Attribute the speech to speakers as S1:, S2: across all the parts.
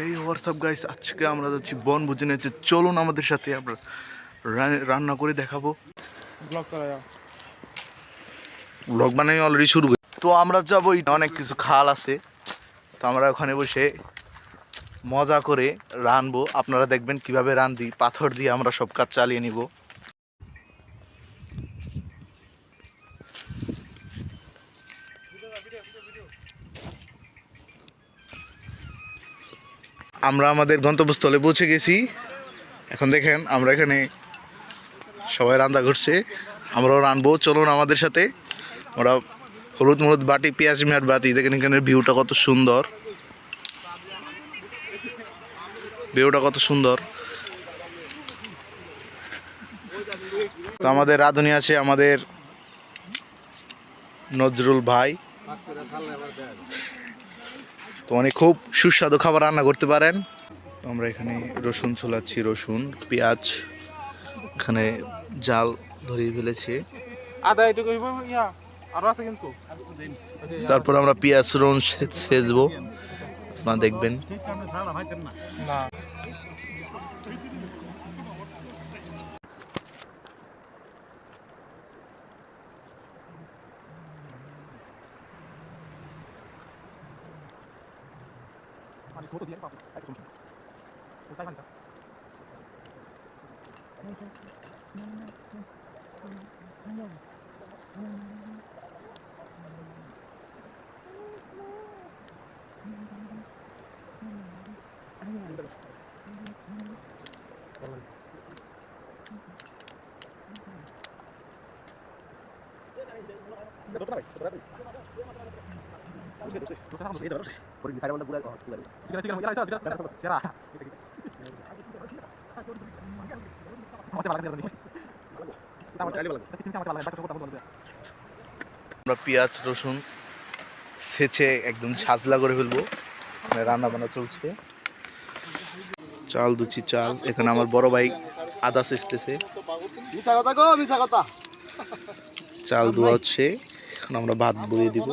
S1: এই WhatsApp guys, আজকে আমরা যাচ্ছি বনভোজনে। চলুন আমাদের সাথে, আমরা রান্না করে দেখাবো। ব্লগ বানাই অলরেডি শুরু করি। তো আমরা যাবো, অনেক কিছু খাল আছে, তো আমরা ওখানে বসে মজা করে রানবো। আপনারা দেখবেন কিভাবে রান্ধি, পাথর দিয়ে আমরা সব কাজ চালিয়ে নিব। আমরা আমাদের গন্তব্যস্থলে পৌঁছে গেছি। এখন দেখেন আমরা এখানে সবাই রান্না করছে, আমরাও রানবো। চলুন আমাদের সাথে। আমরা হলুদ মলুদ বাটি, পেঁয়াজ মেয়ার বাটি, দেখেন এখানে ভিউটা কত সুন্দর, ভিউটা কত সুন্দর। তো আমাদের রাঁধুনি আছে আমাদের নজরুল ভাই, তো অনেক খুব সুস্বাদু খাবার রান্না করতে পারেন। তো আমরা এখানে রসুন ছোলাচ্ছি, রসুন পেঁয়াজ এখানে জাল ধরিয়ে ফেলেছি। তারপর আমরা পেঁয়াজ রসুন সেচবো, আপনারা দেখবেন। আমরা পেঁয়াজ রসুন ছেঁচে একদম ঝাঁঝলা করে ফেলবো। রান্না বান্না চলছে, চাল দুচি চাল। এখানে আমার বড় ভাই আদা ছেঁচতেছে, চাল ধোয়া হচ্ছে। এখন আমরা ভাত বইয়ে দিব।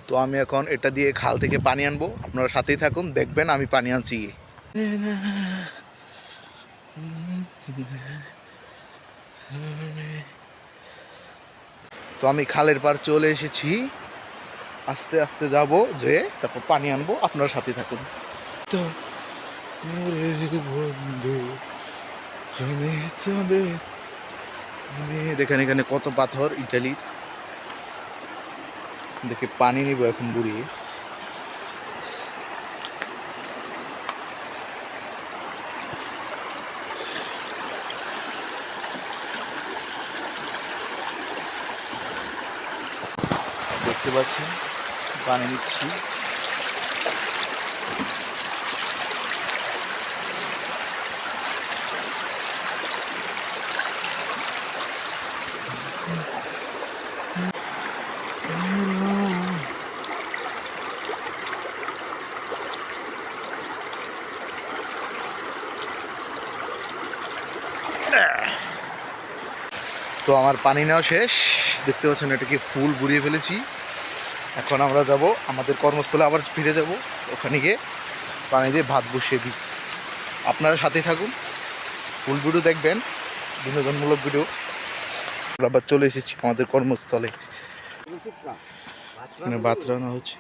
S1: তো আমি এখন এটা দিয়ে খাল থেকে পানি আনবো, আপনারা সাথেই থাকুন, দেখবেন আমি পানি আনছি। তো আমি খালের পার চলে এসেছি, আস্তে আস্তে যাব, যে তারপর পানি আনবো, আপনারা সাথে থাকুন। তো বন্ধু দেখেন এখানে কত পাথর ইটালির, দেখে পানি নিব এখন বুড়িয়ে। দেখতে পাচ্ছেন পানি নিচ্ছি। তো আমার পানি নেওয়া শেষ, দেখতে পাচ্ছেন এটাকে ফুল বুড়িয়ে ফেলেছি। এখন আমরা যাব আমাদের কর্মস্থলে, আবার ফিরে যাব, ওখানে গিয়ে পানি দিয়ে ভাত বসিয়ে দিই। আপনারা সাথে থাকুন, ফুল ভিডিও দেখবেন, বিনোদনমূলক ভিডিও। আবার চলে এসেছি আমাদের কর্মস্থলে, এখানে ভাত রান্না হচ্ছে।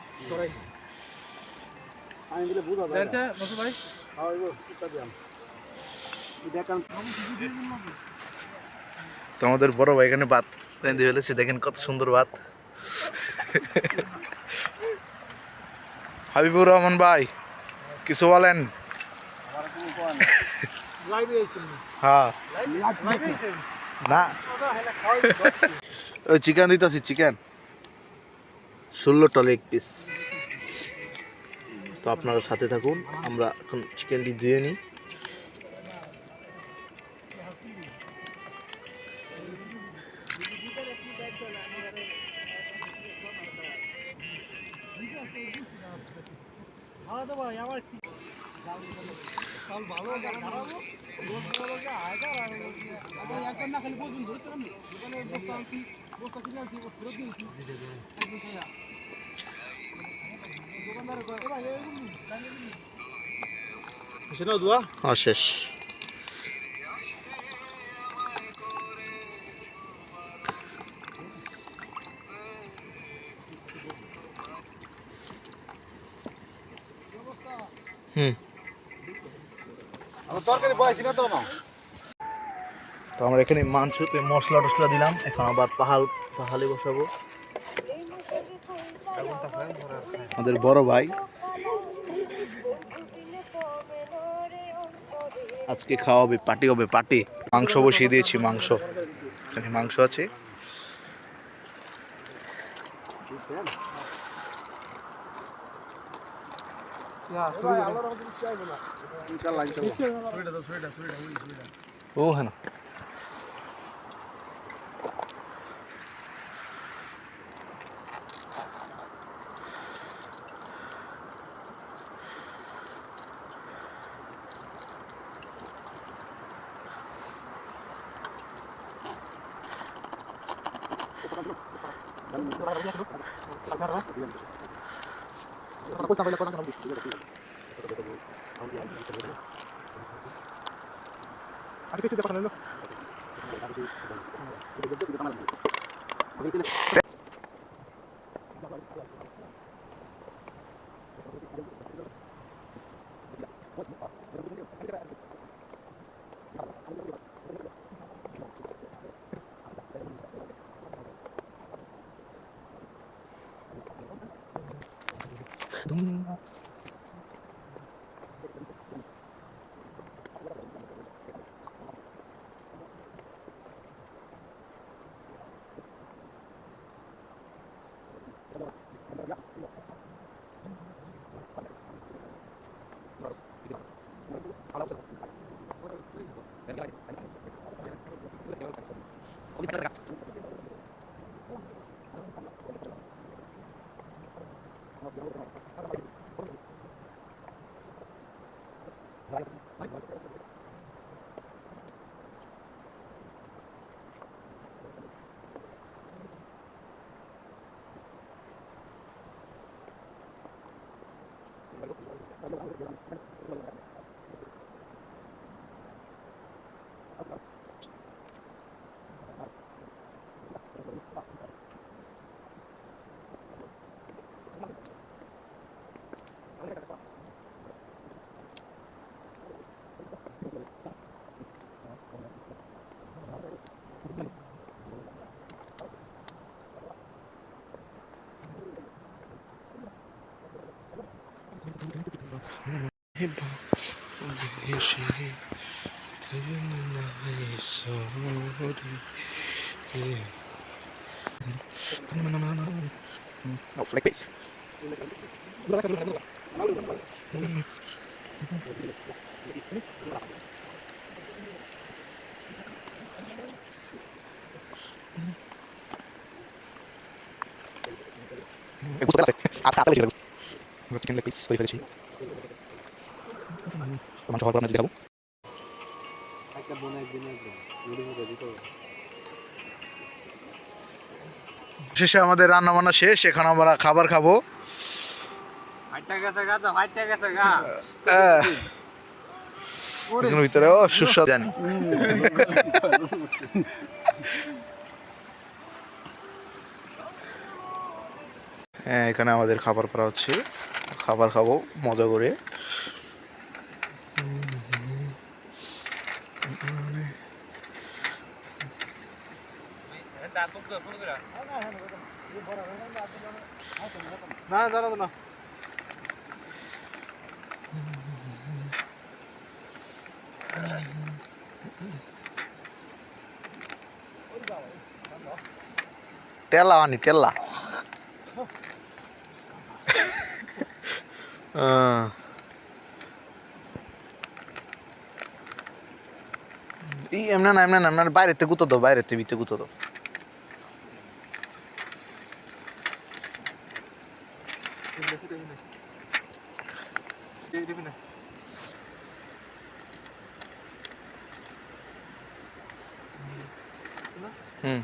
S1: তো আমাদের বড় ভাই এখানে ভাত রেঁধে ফেলেছে, দেখেন কত সুন্দর ভাত। হাবিবুর রহমান ভাই কিছু বলেন? হ্যাঁ না, ওই চিকেন দিতেছি, চিকেন 16টা লেগ পিস। তো আপনারা সাথে থাকুন, আমরা এখন চিকেনটি ধুয়ে নিই। শেষ। তো আমরা এখানে মাংসতে মশলা টসলা দিলাম, এখন আবার পাহালে বসাবো। আমাদের বড় ভাই আজকে খাওয়াবে, পার্টি হবে, পার্টি। মাংস বসিয়ে দিয়েছি, মাংস এখানে মাংস আছে। ও হ্যাঁ No, like this. Chicken leg piece তৈরি ফেলেছি, তো মাংস হওয়ার পর আপনাদের দেখাবো। শেষে আমাদের রান্না বান্না শেষ, এখন আমরা খাবার খাবো। ভিতরে ও সুস্বাদু জানি। হ্যাঁ, এখানে আমাদের খাবার করা হচ্ছে, খাবার খাবো মজা করে। না দাঁড়াবো না, টেলা আনি টেলা। এমনা না এমনা না, এমনা বাইরেতে গুঁতো দাও, বাইরেতে ভিতরে গুঁতো দাও। হুম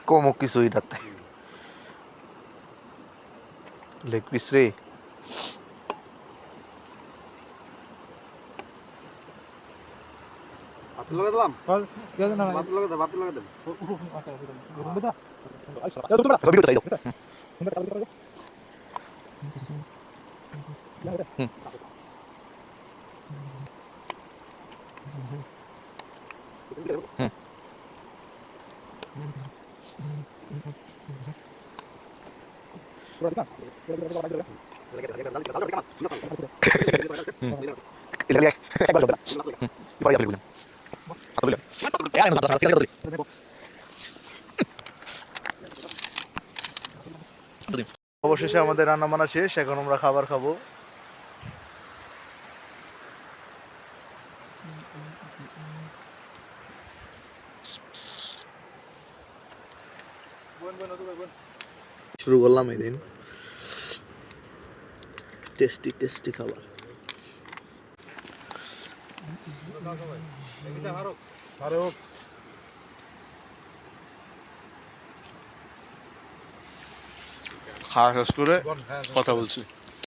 S1: কমও কিছু এটাতে লেগ পিস রে ভিডিও চাই দাও একবার এবার ফেলে বুঝলাম অবশেষে আমাদের রান্না বান্না শেষ এখন আমরা খাবার খাবো শুরু করলাম এই দিন টেস্টি টেস্টি খাবার খাওয়া শেষ করে কথা বলছি